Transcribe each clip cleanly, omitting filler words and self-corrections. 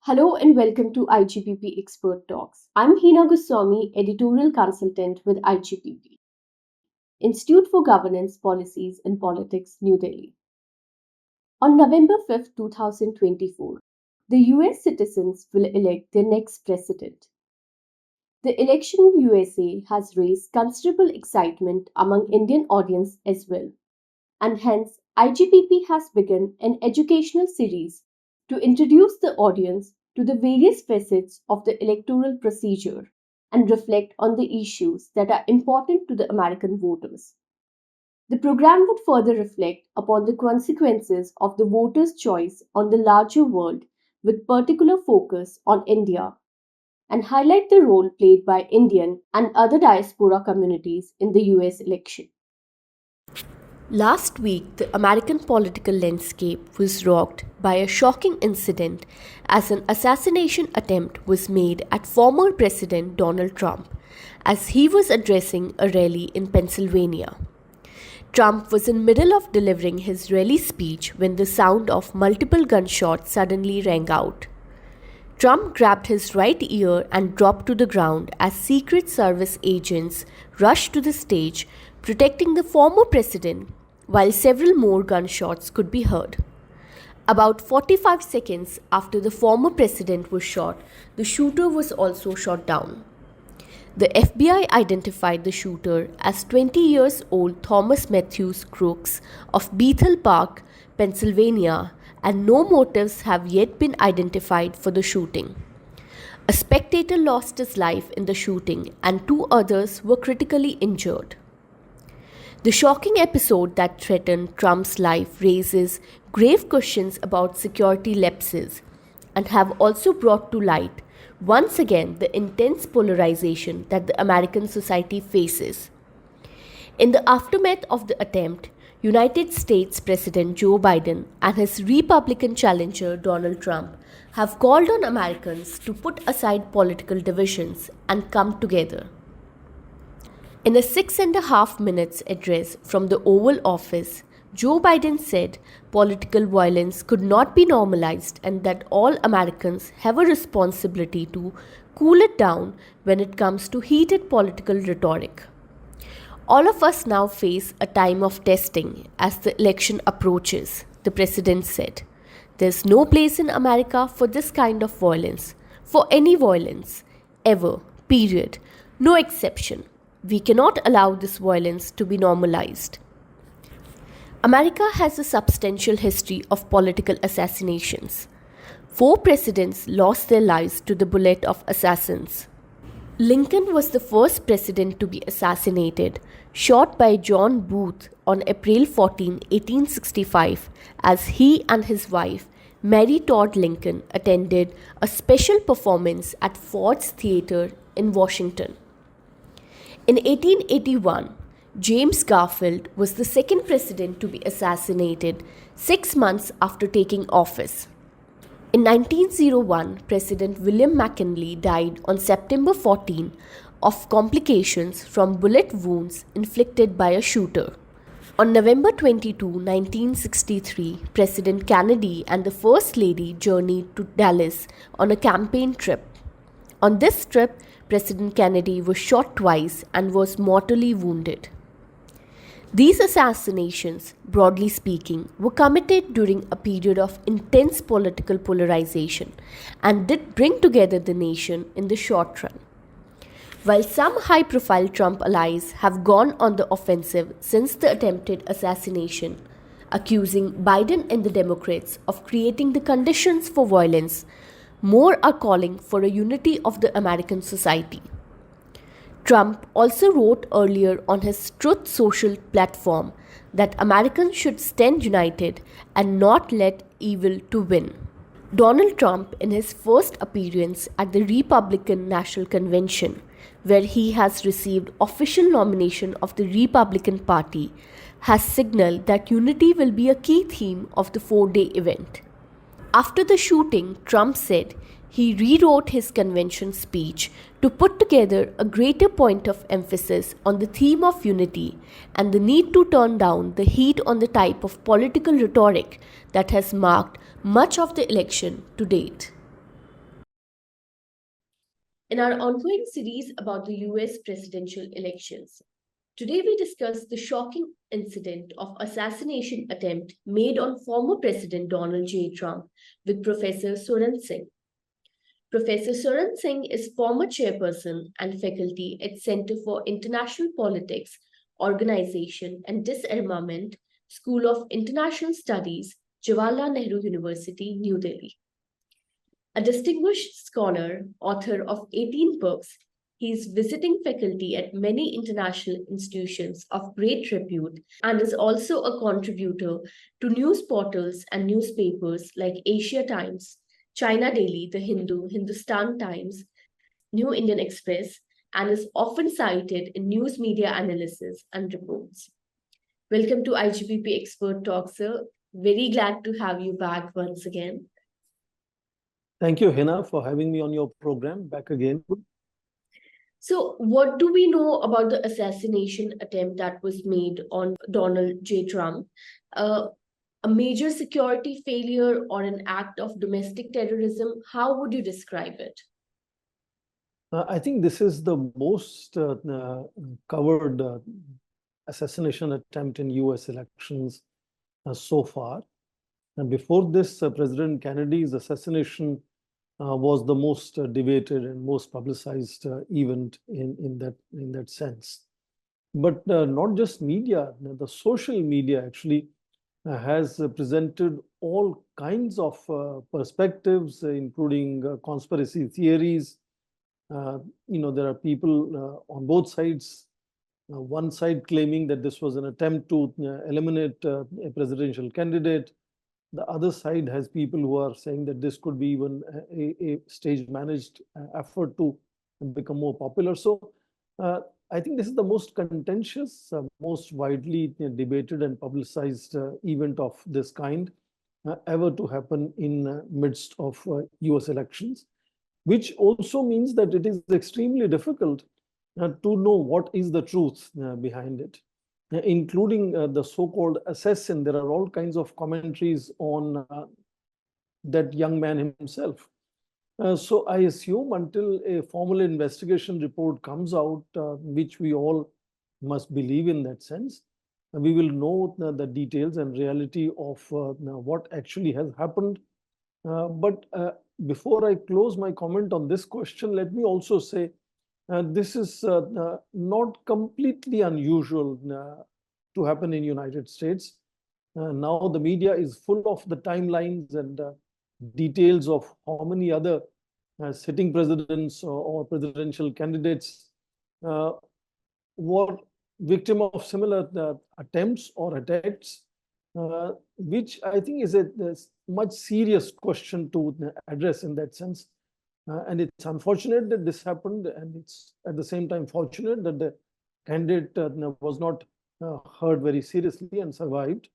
Hello and welcome to IGPP Expert Talks. I'm Hina Goswami, editorial consultant with IGPP, Institute for Governance, Policies and Politics, New Delhi. On November 5th, 2024, the US citizens will elect their next president. The election in USA has raised considerable excitement among Indian audience as well, and hence IGPP has begun an educational series to introduce the audience to the various facets of the electoral procedure and reflect on the issues that are important to the American voters. The program would further reflect upon the consequences of the voters' choice on the larger world with particular focus on India and highlight the role played by Indian and other diaspora communities in the US election. Last week, the American political landscape was rocked by a shocking incident as an assassination attempt was made at former President Donald Trump as he was addressing a rally in Pennsylvania. Trump was in middle of delivering his rally speech when the sound of multiple gunshots suddenly rang out. Trump grabbed his right ear and dropped to the ground as Secret Service agents rushed to the stage, protecting the former president, while several more gunshots could be heard. About 45 seconds after the former president was shot, the shooter was also shot down. The FBI identified the shooter as 20 years old Thomas Matthews Crooks of Bethel Park, Pennsylvania, and no motives have yet been identified for the shooting. A spectator lost his life in the shooting and two others were critically injured. The shocking episode that threatened Trump's life raises grave questions about security lapses and have also brought to light once again the intense polarization that the American society faces. In the aftermath of the attempt, United States President Joe Biden and his Republican challenger Donald Trump have called on Americans to put aside political divisions and come together. In a 6.5 minutes address from the Oval Office, Joe Biden said political violence could not be normalized and that all Americans have a responsibility to cool it down when it comes to heated political rhetoric. All of us now face a time of testing as the election approaches, the president said. There's no place in America for this kind of violence, for any violence, ever, period, no exception. We cannot allow this violence to be normalized. America has a substantial history of political assassinations. 4 presidents lost their lives to the bullet of assassins. Lincoln was the first president to be assassinated, shot by John Booth on April 14, 1865, as he and his wife, Mary Todd Lincoln, attended a special performance at Ford's Theatre in Washington. In 1881, James Garfield was the second president to be assassinated 6 months after taking office. In 1901, President William McKinley died on September 14 of complications from bullet wounds inflicted by a shooter. On November 22, 1963, President Kennedy and the First Lady journeyed to Dallas on a campaign trip. On this trip, President Kennedy was shot twice and was mortally wounded. These assassinations, broadly speaking, were committed during a period of intense political polarization and did bring together the nation in the short run. While some high-profile Trump allies have gone on the offensive since the attempted assassination, accusing Biden and the Democrats of creating the conditions for violence, more are calling for a unity of the American society. Trump also wrote earlier on his Truth Social platform that Americans should stand united and not let evil to win. Donald Trump, in his first appearance at the Republican National Convention, where he has received official nomination of the Republican Party, has signaled that unity will be a key theme of the 4-day event. After the shooting, Trump said he rewrote his convention speech to put together a greater point of emphasis on the theme of unity and the need to turn down the heat on the type of political rhetoric that has marked much of the election to date. In our ongoing series about the US presidential elections, today we discuss the shocking incident of assassination attempt made on former President Donald J. Trump with Professor Soren Singh. Professor Soren Singh is former chairperson and faculty at Center for International Politics, Organization and Disarmament, School of International Studies, Jawaharlal Nehru University, New Delhi. A distinguished scholar, author of 18 books, he is visiting faculty at many international institutions of great repute and is also a contributor to news portals and newspapers like Asia Times, China Daily, The Hindu, Hindustan Times, New Indian Express, and is often cited in news media analysis and reports. Welcome to IGPP Expert Talk, sir. Very glad to have you back once again. Thank you, Hina, for having me on your program back again. So, what do we know about the assassination attempt that was made on Donald J. Trump? A major security failure or an act of domestic terrorism? How would you describe it? I think this is the most covered assassination attempt in US elections so far. And before this, President Kennedy's assassination was the most debated and most publicized event in that sense. But not just media, the social media actually has presented all kinds of perspectives, including conspiracy theories. There are people on both sides. One side claiming that this was an attempt to eliminate a presidential candidate. The other side has people who are saying that this could be even a stage-managed effort to become more popular. So I think this is the most contentious, most widely debated and publicized event of this kind ever to happen in midst of US elections, which also means that it is extremely difficult to know what is the truth behind it. Including the so-called assassin. There are all kinds of commentaries on that young man himself. So I assume until a formal investigation report comes out, which we all must believe in that sense, we will know the details and reality of what actually has happened. But before I close my comment on this question, let me also say this is not completely unusual to happen in United States. Now the media is full of the timelines and details of how many other sitting presidents or presidential candidates were victim of similar attempts or attacks, which I think is a much serious question to address in that sense. And it's unfortunate that this happened, and it's at the same time fortunate that the candidate was not heard very seriously and survived.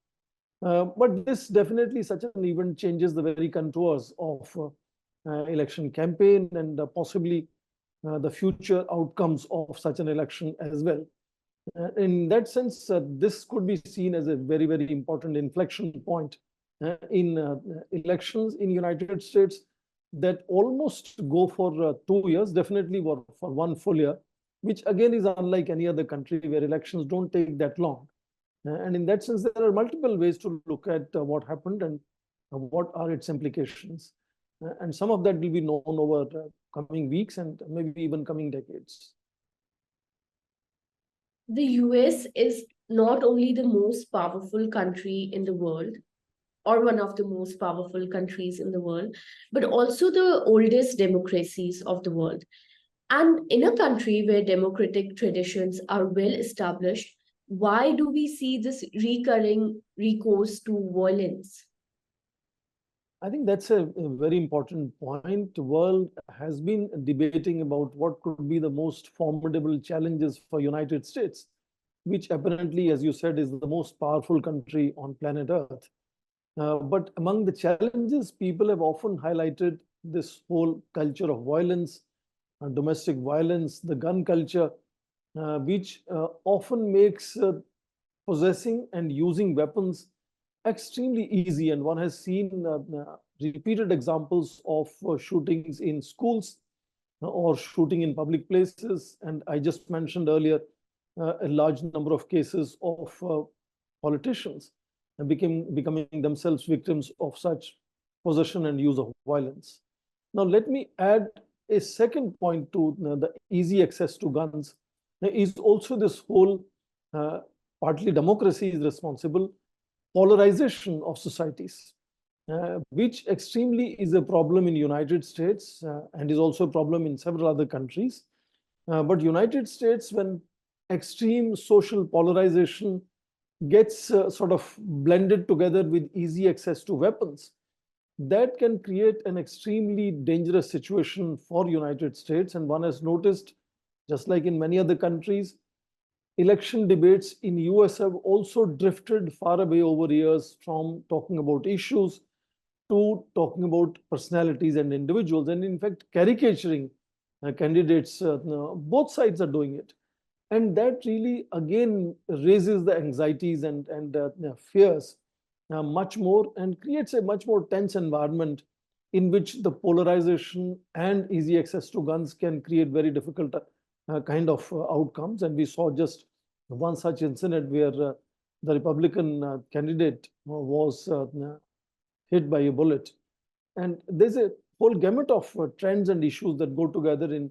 But this definitely, such an event changes the very contours of election campaign and possibly the future outcomes of such an election as well. In that sense, this could be seen as a very, very important inflection point in elections in United States that almost go for 2 years, definitely for 1 full year, which again is unlike any other country where elections don't take that long. And in that sense, there are multiple ways to look at what happened and what are its implications. And some of that will be known over coming weeks and maybe even coming decades. The US is not only the most powerful country in the world, or one of the most powerful countries in the world, but also the oldest democracies of the world. And in a country where democratic traditions are well established, why do we see this recurring recourse to violence? I think that's a very important point. The world has been debating about what could be the most formidable challenges for United States, which apparently, as you said, is the most powerful country on planet Earth. But among the challenges, people have often highlighted this whole culture of violence, domestic violence, the gun culture, which often makes possessing and using weapons extremely easy. And one has seen repeated examples of shootings in schools, or shooting in public places. And I just mentioned earlier a large number of cases of politicians becoming themselves victims of such possession and use of violence. Now, let me add a second point to the easy access to guns is also this whole partly democracy is responsible polarization of societies, which extremely is a problem in United States and is also a problem in several other countries. But United States, when extreme social polarization gets sort of blended together with easy access to weapons, that can create an extremely dangerous situation for United States. And one has noticed, just like in many other countries, election debates in US have also drifted far away over years from talking about issues to talking about personalities and individuals, and in fact caricaturing candidates. Both sides are doing it, and that really again raises the anxieties and fears much more, and creates a much more tense environment in which the polarization and easy access to guns can create very difficult kind of outcomes. And we saw just one such incident where the Republican candidate was hit by a bullet. And there's a whole gamut of trends and issues that go together in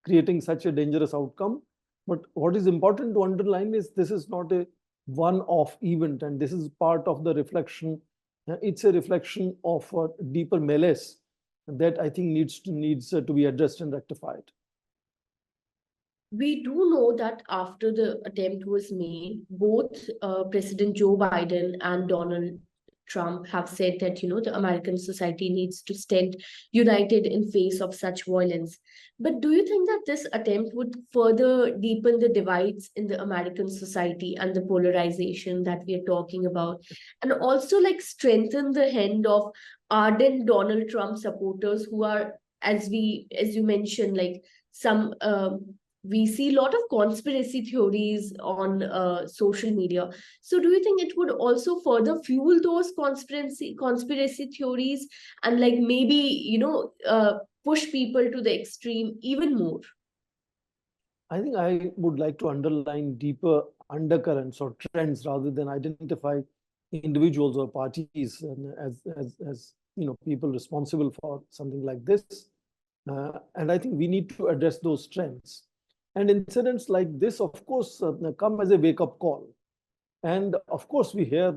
creating such a dangerous outcome. But what is important to underline is this is not a one-off event, and this is part of the reflection. It's a reflection of deeper malaise that I think needs to be addressed and rectified. We do know that after the attempt was made, both President Joe Biden and Donald Trump have said that, the American society needs to stand united in face of such violence. But do you think that this attempt would further deepen the divides in the American society and the polarization that we are talking about, and also like strengthen the hand of ardent Donald Trump supporters who are, as you mentioned, like some we see a lot of conspiracy theories on social media. So do you think it would also further fuel those conspiracy theories, and like maybe push people to the extreme even more? I think I would like to underline deeper undercurrents or trends rather than identify individuals or parties as people responsible for something like this. And I think we need to address those trends. And incidents like this, of course, come as a wake-up call. And of course, we hear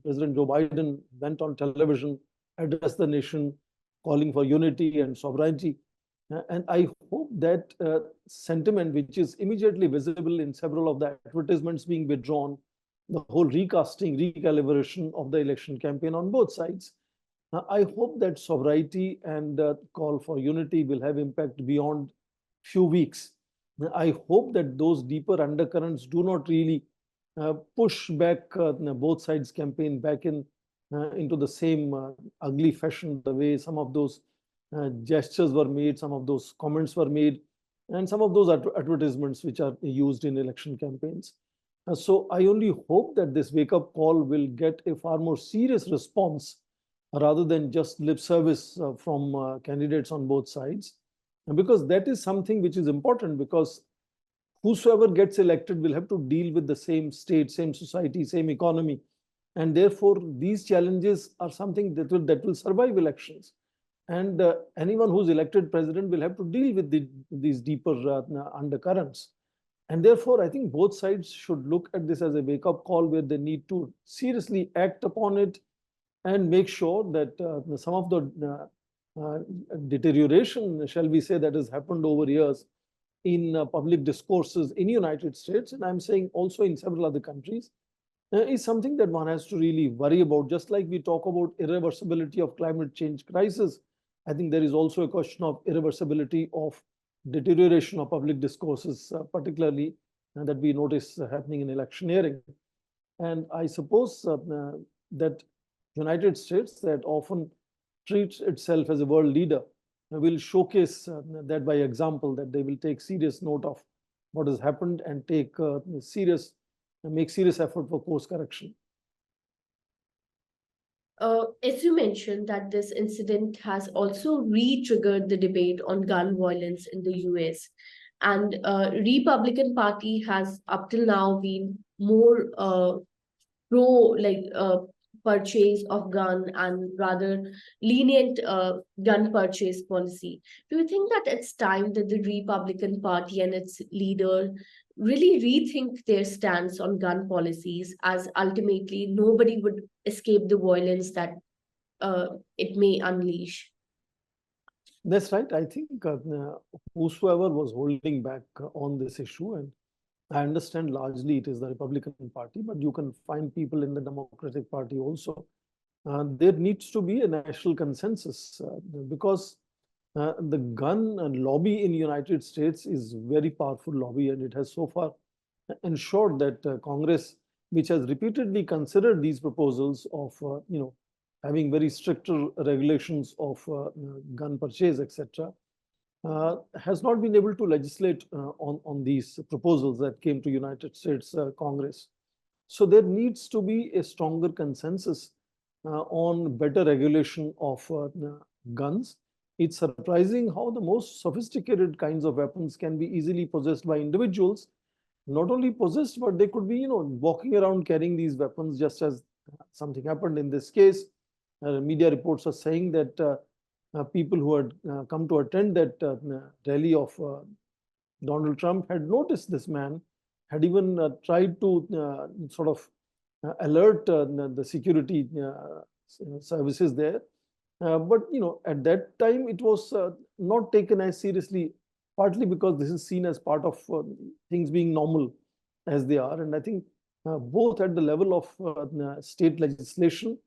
President Joe Biden went on television, addressed the nation, calling for unity and sovereignty. And I hope that sentiment, which is immediately visible in several of the advertisements being withdrawn, the whole recasting, recalibration of the election campaign on both sides, I hope that sovereignty and call for unity will have impact beyond few weeks. I hope that those deeper undercurrents do not really push back both sides campaign back into the same ugly fashion, the way some of those gestures were made, some of those comments were made, and some of those advertisements which are used in election campaigns. So I only hope that this wake-up call will get a far more serious response rather than just lip service from candidates on both sides. And because that is something which is important, because whosoever gets elected will have to deal with the same state, same society, same economy. And therefore, these challenges are something that will survive elections. And anyone who's elected president will have to deal with these deeper undercurrents. And therefore, I think both sides should look at this as a wake-up call where they need to seriously act upon it and make sure that some of the deterioration, shall we say, that has happened over years in public discourses in United States, and I'm saying also in several other countries, is something that one has to really worry about. Just like we talk about irreversibility of climate change crisis, I think there is also a question of irreversibility of deterioration of public discourses, particularly that we notice happening in electioneering. And I suppose that United States, that often treats itself as a world leader, will showcase that by example, that they will take serious note of what has happened and make serious effort for course correction. As you mentioned, that this incident has also re-triggered the debate on gun violence in the US, and Republican Party has up till now been more pro purchase of gun and rather lenient gun purchase policy. Do you think that it's time that the Republican Party and its leader really rethink their stance on gun policies, as ultimately nobody would escape the violence that it may unleash? That's right. I think whosoever was holding back on this issue, and I understand largely it is the Republican Party, but you can find people in the Democratic Party also. There needs to be a national consensus because the gun lobby in the United States is very powerful lobby, and it has so far ensured that Congress, which has repeatedly considered these proposals of having very stricter regulations of gun purchase, etc., has not been able to legislate on these proposals that came to United States Congress. So there needs to be a stronger consensus on better regulation of guns. It's surprising how the most sophisticated kinds of weapons can be easily possessed by individuals. Not only possessed, but they could be, walking around carrying these weapons, just as something happened in this case. Media reports are saying that people who had come to attend that rally of Donald Trump had noticed this man, had even tried to sort of alert the security services there. But at that time, it was not taken as seriously, partly because this is seen as part of things being normal as they are. And I think both at the level of state legislation,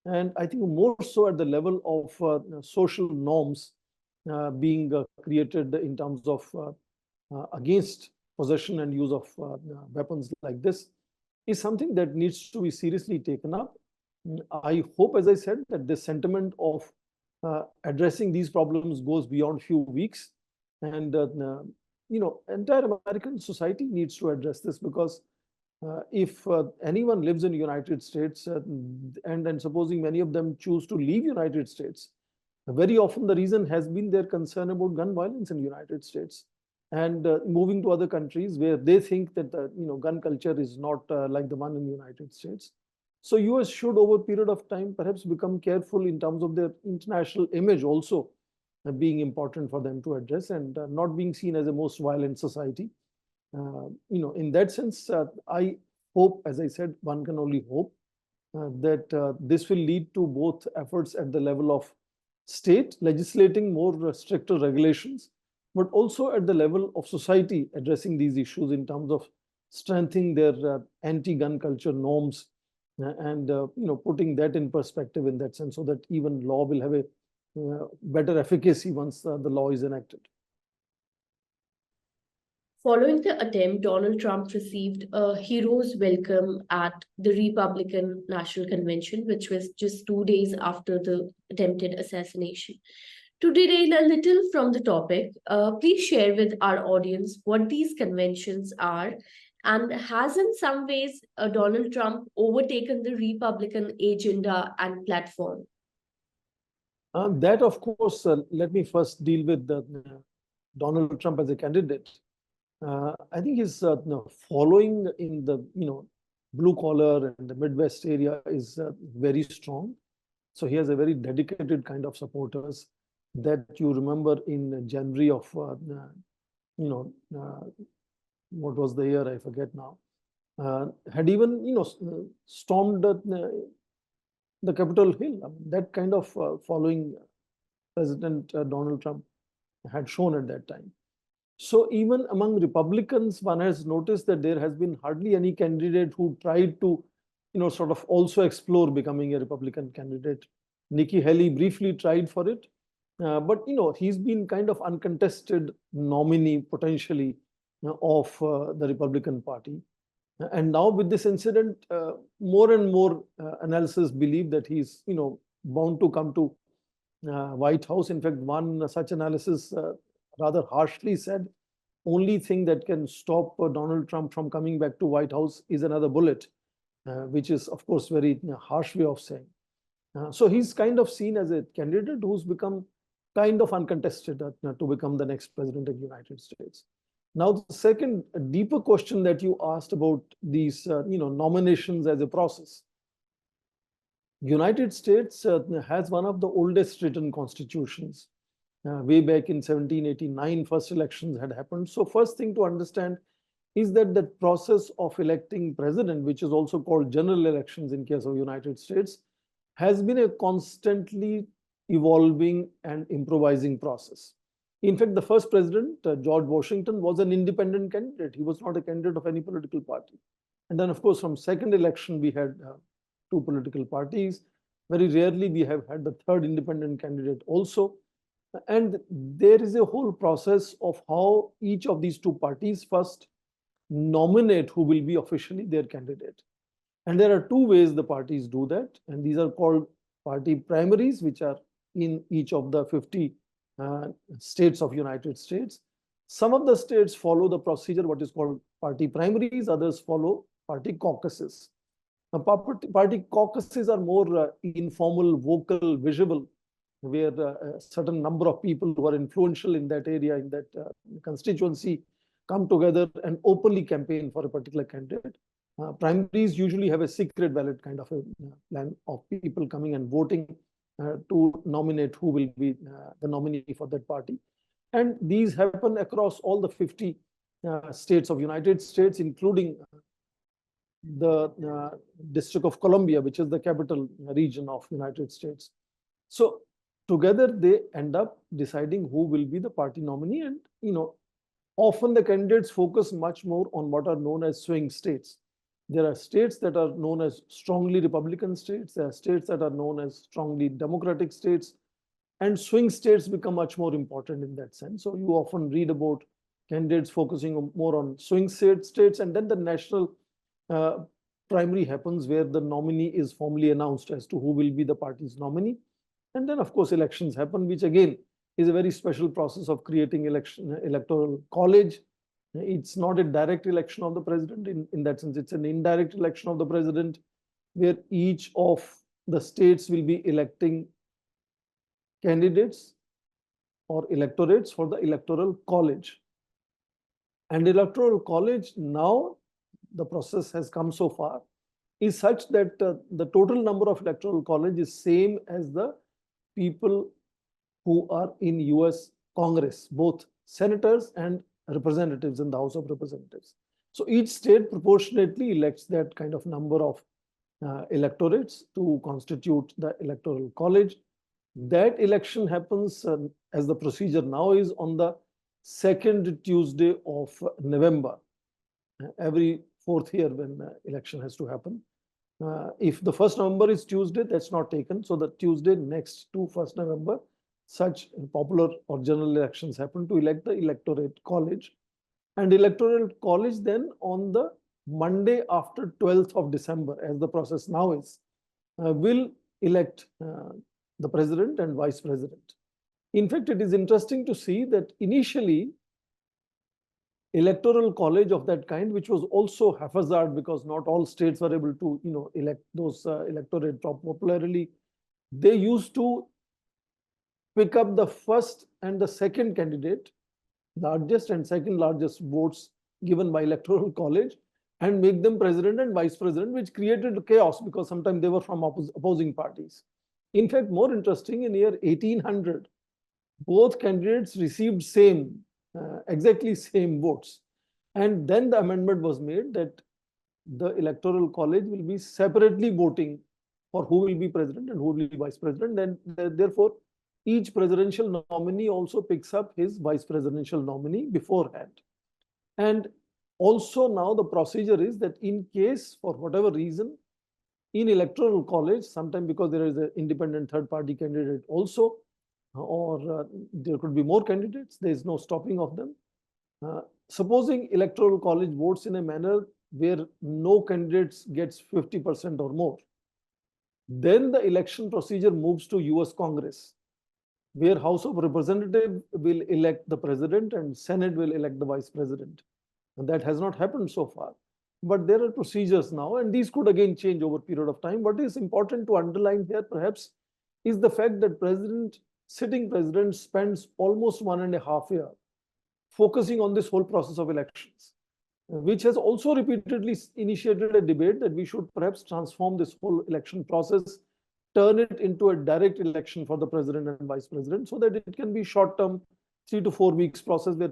and I think more so at the level of social norms being created in terms of against possession and use of weapons like this, is something that needs to be seriously taken up. I hope, as I said, that the sentiment of addressing these problems goes beyond few weeks, and entire American society needs to address this, because if anyone lives in the United States, and supposing many of them choose to leave United States, very often the reason has been their concern about gun violence in the United States, and moving to other countries where they think that the gun culture is not like the one in the United States. So US should, over a period of time, perhaps become careful in terms of their international image also being important for them to address, and not being seen as a most violent society. In that sense, I hope, as I said, one can only hope that this will lead to both efforts at the level of state legislating more stricter regulations, but also at the level of society addressing these issues in terms of strengthening their anti-gun culture norms, and putting that in perspective in that sense, so that even law will have a better efficacy once the law is enacted. Following the attempt, Donald Trump received a hero's welcome at the Republican National Convention, which was just 2 days after the attempted assassination. To derail a little from the topic, please share with our audience what these conventions are, and has in some ways Donald Trump overtaken the Republican agenda and platform? That, of course, let me first deal with Donald Trump as a candidate. I think his following in the blue collar and the Midwest area is very strong. So he has a very dedicated kind of supporters that you remember in January of what was the year, I forget now, had even stormed the Capitol Hill. I mean, that kind of following President Donald Trump had shown at that time. So even among Republicans, one has noticed that there has been hardly any candidate who tried to, sort of also explore becoming a Republican candidate. Nikki Haley briefly tried for it, but he's been kind of uncontested nominee potentially of the Republican Party. And now with this incident, more and more analysts believe that he's bound to come to White House. In fact, one such analysis rather harshly said, only thing that can stop Donald Trump from coming back to White House is another bullet, which is, of course, very harsh way of saying. So he's kind of seen as a candidate who's become kind of uncontested to become the next president of the United States. Now, the second deeper question that you asked about these, nominations as a process. United States has one of the oldest written constitutions. Way back in 1789, first elections had happened. So first thing to understand is that the process of electing president, which is also called general elections in case of United States, has been a constantly evolving and improvising process. In fact, the first president, George Washington, was an independent candidate. He was not a candidate of any political party. And then, of course, from second election, we had two political parties. Very rarely we have had the third independent candidate also. And there is a whole process of how each of these two parties first nominate who will be officially their candidate. And there are two ways the parties do that. And these are called party primaries, which are in each of the 50 states of United States. Some of the states follow the procedure, what is called party primaries, others follow party caucuses. Party caucuses are more informal, vocal, visible, where a certain number of people who are influential in that area, in that constituency, come together and openly campaign for a particular candidate. Primaries usually have a secret ballot kind of a plan of people coming and voting to nominate who will be the nominee for that party. And these happen across all the 50 states of United States, including the District of Columbia, which is the capital region of United States. So together they end up deciding who will be the party nominee. And, often the candidates focus much more on what are known as swing states. There are states that are known as strongly Republican states. There are states that are known as strongly Democratic states. And swing states become much more important in that sense. So you often read about candidates focusing more on swing states, and then the national primary happens where the nominee is formally announced as to who will be the party's nominee. And then, of course, elections happen, which again is a very special process of creating electoral college. It's not a direct election of the president. In that sense, it's an indirect election of the president, where each of the states will be electing candidates or electorates for the electoral college. And electoral college, now the process has come so far, is such that the total number of electoral college is same as the people who are in US Congress, both senators and representatives in the House of Representatives. So each state proportionately elects that kind of number of electorates to constitute the electoral college. That election happens, as the procedure now is, on the second Tuesday of November, every fourth year when election has to happen. If the 1st November is Tuesday, that's not taken. So the Tuesday next to 1st November, such popular or general elections happen to elect the electorate college. And electoral college then on the Monday after 12th of December, as the process now is, will elect the president and vice president. In fact, it is interesting to see that initially, electoral college of that kind, which was also haphazard because not all states were able to, elect those electorate popularly, they used to pick up the first and the second candidate, largest and second largest votes given by electoral college, and make them president and vice president, which created chaos because sometimes they were from opposing parties. In fact, more interesting, in year 1800, both candidates received exactly same votes. And then the amendment was made that the electoral college will be separately voting for who will be president and who will be vice president. And therefore, each presidential nominee also picks up his vice presidential nominee beforehand. And also now the procedure is that in case, for whatever reason, in electoral college, sometimes because there is an independent third party candidate also, or there could be more candidates, there is no stopping of them. Supposing electoral college votes in a manner where no candidates gets 50% or more, then the election procedure moves to US Congress, where House of Representatives will elect the president and Senate will elect the vice president. And that has not happened so far. but there are procedures now, and these could again change over a period of time. What is important to underline here, perhaps, is the fact that sitting president spends almost 1.5 years focusing on this whole process of elections, which has also repeatedly initiated a debate that we should perhaps transform this whole election process, turn it into a direct election for the president and vice president, so that it can be short-term, 3 to 4 weeks process where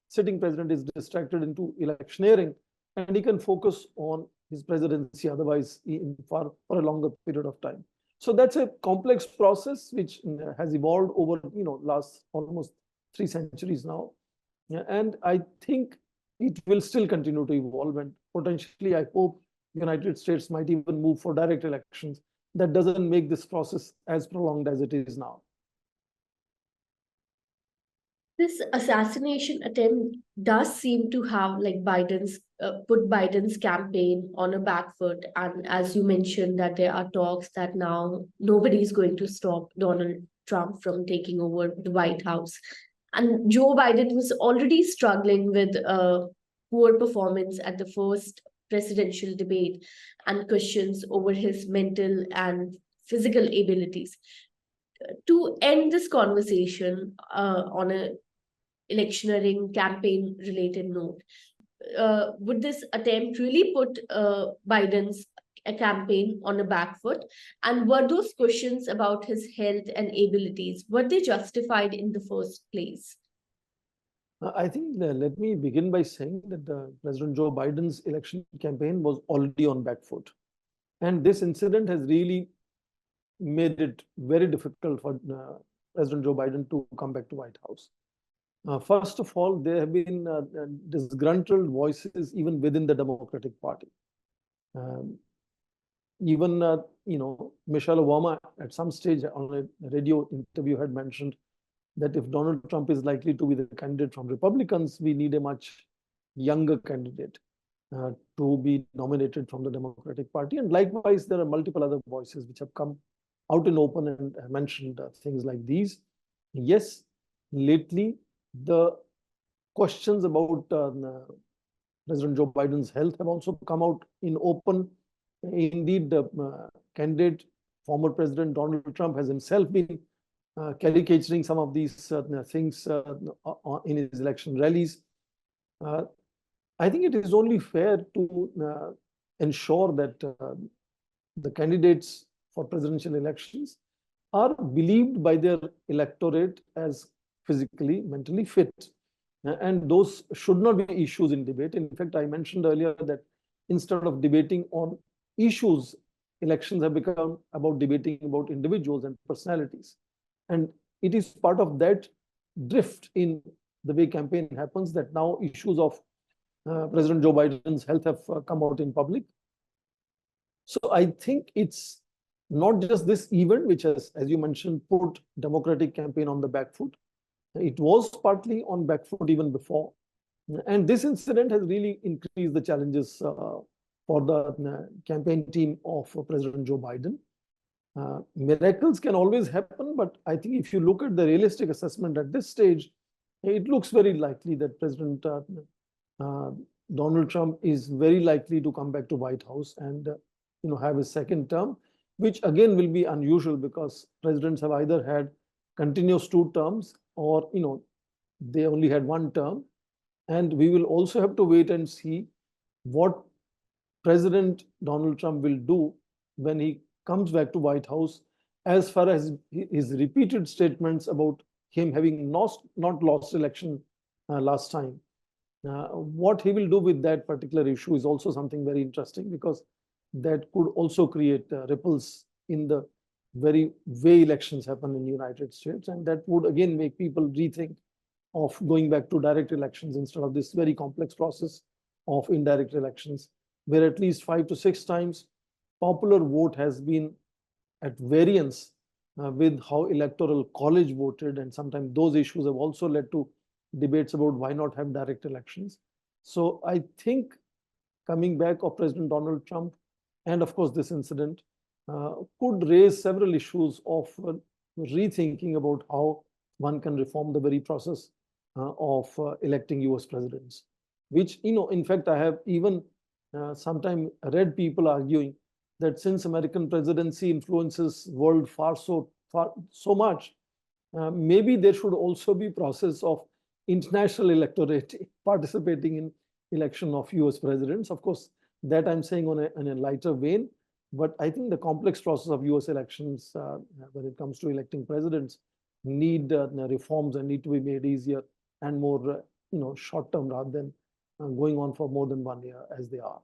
sitting president is distracted into electioneering, and he can focus on his presidency otherwise for a longer period of time. So that's a complex process which has evolved over last almost 3 centuries now. And I think it will still continue to evolve, and potentially I hope United States might even move for direct elections that doesn't make this process as prolonged as it is now. This assassination attempt does seem to have Biden's put Biden's campaign on a back foot, and as you mentioned that there are talks that now nobody is going to stop Donald Trump from taking over the White House, and Joe Biden was already struggling with poor performance at the first presidential debate and questions over his mental and physical abilities. To end this conversation on a electioneering campaign related note, would this attempt really put Biden's campaign on a back foot? And were those questions about his health and abilities, were they justified in the first place? I think let me begin by saying that President Joe Biden's election campaign was already on back foot. And this incident has really made it very difficult for President Joe Biden to come back to White House. First of all, there have been disgruntled voices even within the Democratic Party. Even Michelle Obama at some stage on a radio interview had mentioned that if Donald Trump is likely to be the candidate from Republicans, we need a much younger candidate to be nominated from the Democratic Party. And likewise, there are multiple other voices which have come out in open and mentioned things like these. Yes, lately, the questions about President Joe Biden's health have also come out in open. Indeed, the candidate, former President Donald Trump, has himself been caricaturing some of these things in his election rallies. I think it is only fair to ensure that the candidates for presidential elections are believed by their electorate as physically, mentally fit. And those should not be issues in debate. In fact, I mentioned earlier that instead of debating on issues, elections have become about debating about individuals and personalities. And it is part of that drift in the way campaign happens that now issues of President Joe Biden's health have come out in public. So I think it's not just this event which has, as you mentioned, put Democratic campaign on the back foot. It was partly on back foot even before. And this incident has really increased the challenges for the campaign team of President Joe Biden. Miracles can always happen, but I think if you look at the realistic assessment at this stage, it looks very likely that President Donald Trump is very likely to come back to White House and have a second term, which again will be unusual because presidents have either had continuous 2 terms or they only had 1 term. And we will also have to wait and see what President Donald Trump will do when he comes back to White House, as far as his repeated statements about him having not lost election last time. What he will do with that particular issue is also something very interesting, because that could also create ripples in the very way elections happen in the United States. And that would again make people rethink of going back to direct elections instead of this very complex process of indirect elections, where at least 5 to 6 times popular vote has been at variance with how electoral college voted. And sometimes those issues have also led to debates about why not have direct elections. So I think coming back of President Donald Trump and of course this incident could raise several issues of rethinking about how one can reform the very process of electing US presidents. which, in fact, I have even sometime read people arguing that since American presidency influences world far so much, maybe there should also be process of international electorate participating in election of US presidents. Of course, that I'm saying on a lighter vein, but I think the complex process of US elections when it comes to electing presidents need reforms and need to be made easier and more short term rather than going on for more than 1 year as they are.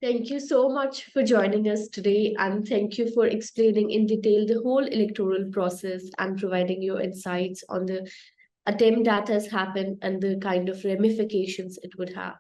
Thank you so much for joining us today, and thank you for explaining in detail the whole electoral process and providing your insights on the attempt that has happened and the kind of ramifications it would have.